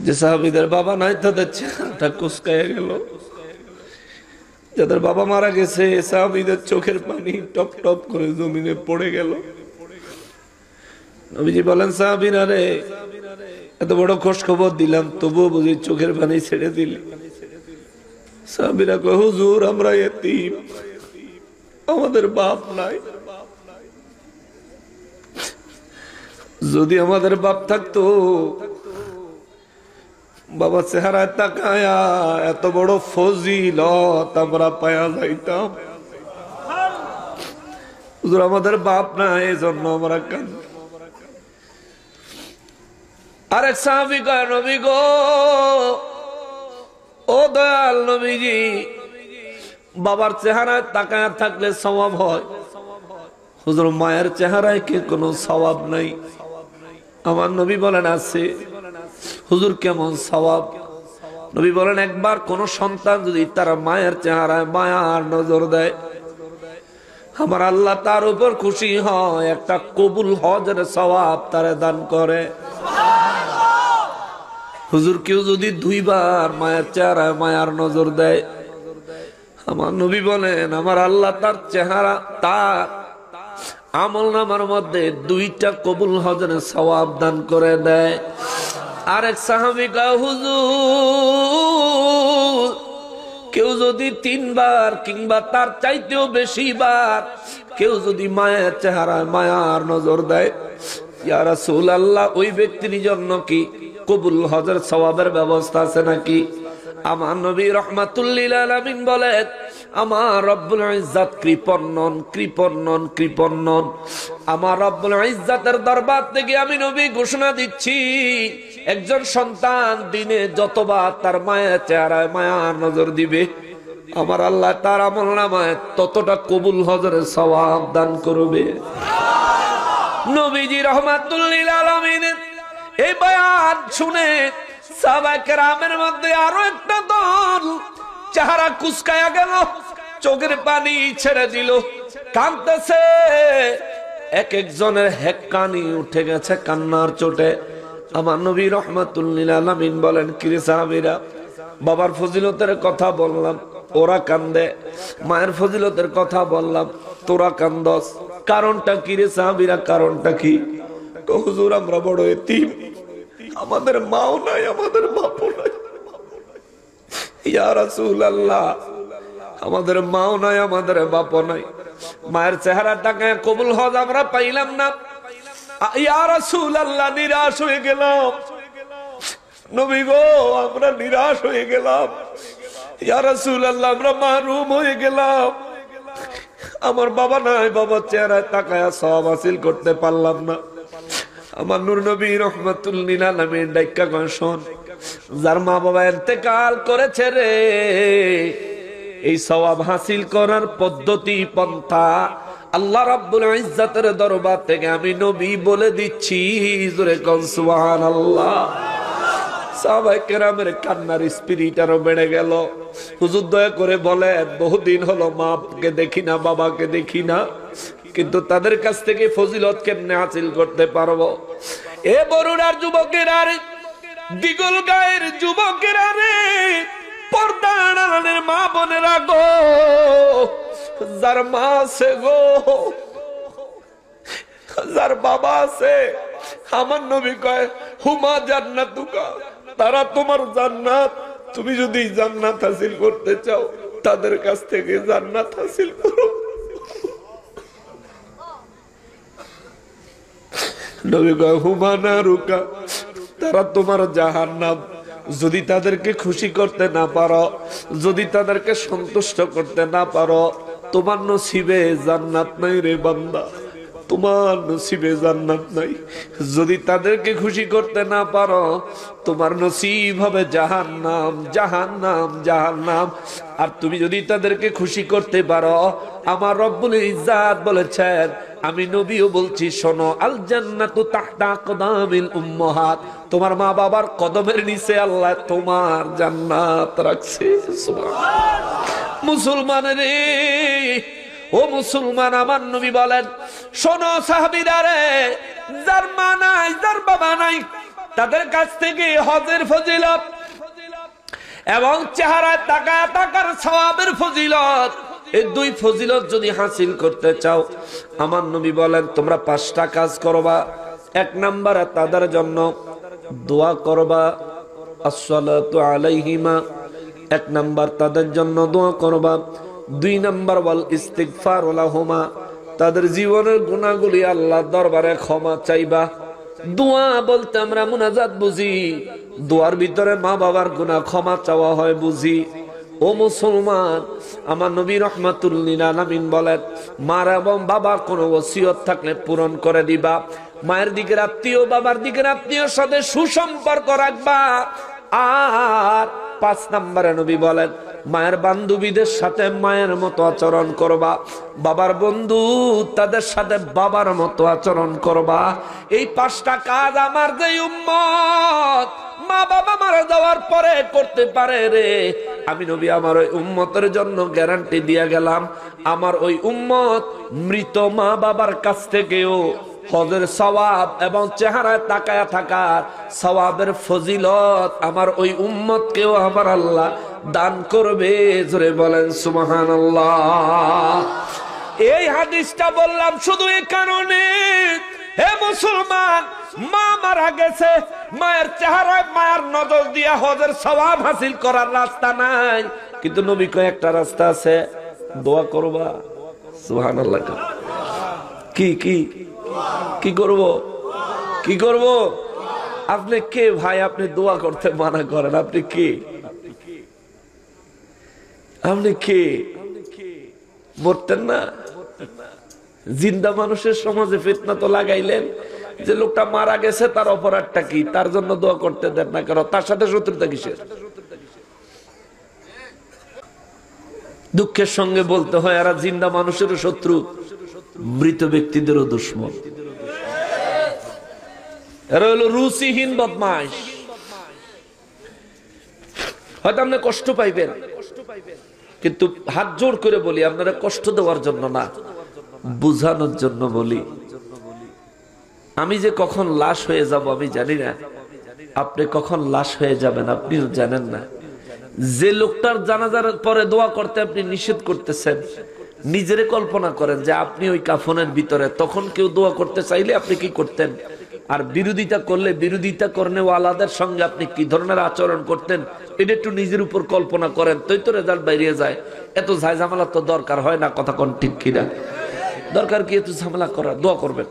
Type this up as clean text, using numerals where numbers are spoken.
যে সাহাবীদের বাবা নাই তাদের চেহারাটা কুঁচকায়া গেল, যাদের বাবা মারা গেছে সাহাবীদের চোখের পানি টপ টপ করে জমিনে পড়ে গেল। নবীজি বলেন, সাহাবীরা রে, এত বড় খোঁজ খবর দিলাম তবুও বুঝি চোখের পানি ছেড়ে দিলি? সাহাবীরা কয়, হুজুর আমরা এতিম, আমাদের বাপ নাই। যদি আমাদের বাপ থাকতো, বাবা চেহারায় তাকায়া এত বড় ফজিলত আমরা পায়া যাইতাম। হুজুর আমাদের বাপ নাই, এজন্য আমরা কাঁদি। আরেক সাহাবী কয়, নবী গো, ও দয়াল নবীজি, বাবার চেহারায় তাকায়া থাকলে সওয়াব হয়, হুজুর মায়ের চেহারায় কি কোনো সওয়াব নাই? আমার নবী বলেন, আছে। হুজুর কেমন সওয়াব? নবী বলেন, একবার কোন সন্তান যদি তার মায়ের চেহারায় মায়ার নজর দেয়, আমার আল্লাহ তার উপর খুশি হয়, একটা কবুল হজের সওয়াব তারে দান করে। হুজুর কেউ যদি 2 বার মায়ের চেহারায় মায়ার নজর দেয়, আমার নবী বলেন আমার আল্লাহ তার চেহারা, তার আমলনামার মধ্যে 2টা কবুল হজের সওয়াব দান করে দেয়। আরেক সাহাবী কয়, হুজুর কেউ যদি 3 বার কিংবা তার চাইতেও বেশি বার কেউ যদি মায়ের চেহারায় মায়ার নজর দেয়, ইয়া রাসূলুল্লাহ ওই ব্যক্তির জন্য কি কবুল হজের সওয়াবের ব্যবস্থা আছে নাকি? আমার নবী রাহমাতুল লিল আলামিন বলেন, আমার রব্বুল ইজ্জত কৃপণ। আমার রব্বুল ইজ্জতের দরবার থেকে আমি নবী ঘোষণা দিচ্ছি, একজন সন্তান দিনে যতবার তার মায়ের চেহারায় মায়ার নজর দিবে, আমার আল্লাহ তার আমলনামায় ততটা কবুল হজের সওয়াব দান করবে। নবীজি রাহমাতুল লিল আলামিন এই বয়ান শুনে সাহাবায়ে কেরামের মধ্যে আরো একটা দল চেহারা কুঁচকায়া গেল, চোখের পানি ছেড়ে দিল, কাঁদতেছে। এক একজনের হেক্কানি উঠে গেছে কান্নার চোটে। আমার নবী রাহমাতুল লিল আলামিন বলেন, কিরে সাহাবীরা, বাবার ফজিলতের কথা বললাম ওরা কান্দে, মায়ের ফজিলতের কথা বললাম তোরা কান্দস, কারণটা কি রে সাহাবীরা, কারণটা কি? হুজুর আমরা বড় এতিম, আমাদের মাও নাই, আমাদের বাপও নাই। ইয়া রাসূলুল্লাহ, আমাদের মাও নাই, আমাদের বাপও নাই, মায়ের চেহারাটাকে কবুল হজ আমরা পাইলাম না। ইয়া রাসূলুল্লাহ, নিরাশ হয়ে গেলাম। নবী গো, আমরা নিরাশ হয়ে গেলাম। ইয়া রাসূলুল্লাহ, আমরা মাহরুম হয়ে গেলাম। আমার বাবা নাই, বাবার চেহারায় তাকায়া সওয়াব হাসিল করতে পারলাম না। আমার নূর নবী রাহমাতুল লিল আলামিন ডাইকা কয়, শোন, যার মা বাবা ইন্তেকাল করেছে রে, এই সওয়াব হাসিল করার পদ্ধতি পন্থা আল্লাহ রাব্বুল ইজ্জতের দরবার থেকে আমি নবী বলে দিচ্ছি। জোরে কোন সুবহানাল্লাহ। সাহাবায়ে কেরামের কান্নার স্পিরিট আরো বেড়ে গেল। হুজুর দয়া করে বলেন, বহুদিন হলো মাকে দেখি না, বাবাকে দেখি না, কিন্তু তাদের কাছ থেকে ফজিলত কেমনে হাসিল করতে পারবো? এ বরুড়ার যুবকেরা রে, দিগল গায়ের যুবকেরা রে, পর্দার আড়ালের মা বোনেরা গো, যার মা আছে গো, যার বাবা আছে, আমার নবী কয়, হুমা জান্নাতুকা, তারা তোমার জান্নাত। তুমি যদি জান্নাত হাসিল করতে চাও তাদের কাছ থেকে জান্নাত হাসিল করো। নবী কয়, হুমা নারুকা, তারা তোমার জাহান্নাম। যদি তাদেরকে খুশি করতে না পারো, যদি তাদেরকে সন্তুষ্ট করতে না পারো, তোমার নসিবে জান্নাত নাই রে বান্দা, তোমার নসিবে জান্নাত নাই। যদি তাদেরকে খুশি করতে না পারো, তোমার নসিব হবে জাহান্নাম, জাহান্নাম, জাহান্নাম। আর তুমি যদি তাদেরকে খুশি করতে পারো, আমার রব্বুল ইজ্জত বলেছেন, আমি নবীও বলছি, শোনো, আল জান্নাতু তাহতা আকদামিল উম্মাহাত, তোমার মা বাবার কদমের নিচে আল্লাহ তোমার জান্নাত রাখছে। সুবহানাল্লাহ। মুসলমানের ও মুসলমান, আমার নবী বলেন, শোনো সাহাবীরা রে, যার মা নাই, যার বাবা নাই, তাদের কাছ থেকে হজের ফজিলত এবং চেহারায় তাকায় তাকার সওয়াবের ফজিলত, এই দুই ফজিলত যদি হাসিল করতে চাও, আমার নবী বলেন তোমরা 5টা কাজ করবা। 1 নম্বরে তাদের জন্য দোয়া করবা, আসসালাতু আলাইহিমা, 1 নম্বর তাদের জন্য দোয়া করবা। 2 নম্বর ওয়াল ইস্তিগফার লাহুমা, তাদের জীবনের গুনাহগুলি আল্লাহর দরবারে ক্ষমা চাইবা। দোয়া বলতে আমরা মুনাজাত বুঝি, দোয়ার ভিতরে মা বাবার গুনাহ ক্ষমা চাওয়া হয় বুঝি। ও মুসলমান, আমার নবী রাহমাতুল লিল আলামিন বলেন মা এবং বাবার কোনো ওসিয়ত থাকলে পূরণ করে দিবা। মায়ের দিকের আত্মীয়, বাবার দিকের আত্মীয়র সাথে সুসম্পর্ক রাখবা। আর 5 নম্বরে নবী বলেন মায়ের বান্ধবীদের সাথে মায়ের মতো আচরণ করবা, বাবার বন্ধু তাদের সাথে বাবার মতো আচরণ করবা। এই 5টা কাজ আমার যে উম্মত মা বাবা মারা যাওয়ার পরে করতে পারে রে, আমি নবী আমার ওই উম্মতের জন্য গ্যারান্টি দিয়ে গেলাম, আমার ওই উম্মত মৃত মা বাবার কাছ থেকেও হজের সওয়াব এবং চেহারায় তাকায়া থাকার সওয়াবের ফজিলত আমার ওই উম্মতকেও আমার আল্লাহ দান করবে। জোরে বলেন সুবহানাল্লাহ। এই হাদিসটা বললাম শুধু এই কারণে, হে মুসলমান, মা মারা গেছে, মায়ের চেহারায় মায়ের নজর দিয়া হজের সওয়াব হাসিল করার রাস্তা নাই, কিন্তু নবী কয় একটা রাস্তা আছে, দোয়া করবা। সুবহানাল্লাহ। কি কি কি করব, কি করব? আপনি কে ভাই? আপনি দোয়া করতে মানা করেন? আপনি কে? আপনি কে? মরতেন না? জিন্দা মানুষের সমাজে ফিতনা তো লাগাইলেন যে লোকটা মারা গেছে, তার অপরাধটা কি? তার জন্য দোয়া করতে দেন না কেন? তার সাথে শত্রুতা কিসের? দুঃখের সঙ্গে বলতে হয় এরা জিন্দা মানুষেরও শত্রু, মৃত ব্যক্তিদেরও দুশ্মন। এরা হলো রুচিহীন বদমাশ। হয়তো আপনি কষ্ট পাইবেন, কিন্তু হাত জোর করে বলি আপনারা কষ্ট দেওয়ার জন্য না, বুঝানোর জন্য বলি। আমি যে কখন লাশ হয়ে যাব আমি জানি না, আপনি কখন লাশ হয়ে যাবেন আপনিও জানেন না। যে লোকটার জানাজার পরে দোয়া করতে আপনি নিষেধ করতেছেন, নিজেরে কল্পনা করেন যে আপনি ওই কাফনের ভিতরে, তখন কেউ দোয়া করতে চাইলে আপনি কি করতেন? আর বিরোধিতা করলে বিরোধিতা করেওয়ালাদের সঙ্গে আপনি কি ধরনের আচরণ করতেন? এটা একটু নিজের উপর কল্পনা করেন, তাই তো রেজাল্ট বাইরে যায়। এত ঝামেলা তো দরকার হয় না, কথা কোন ঠিক কিনা? দরকার কি এত ঝামেলা করা? দোয়া করবেন।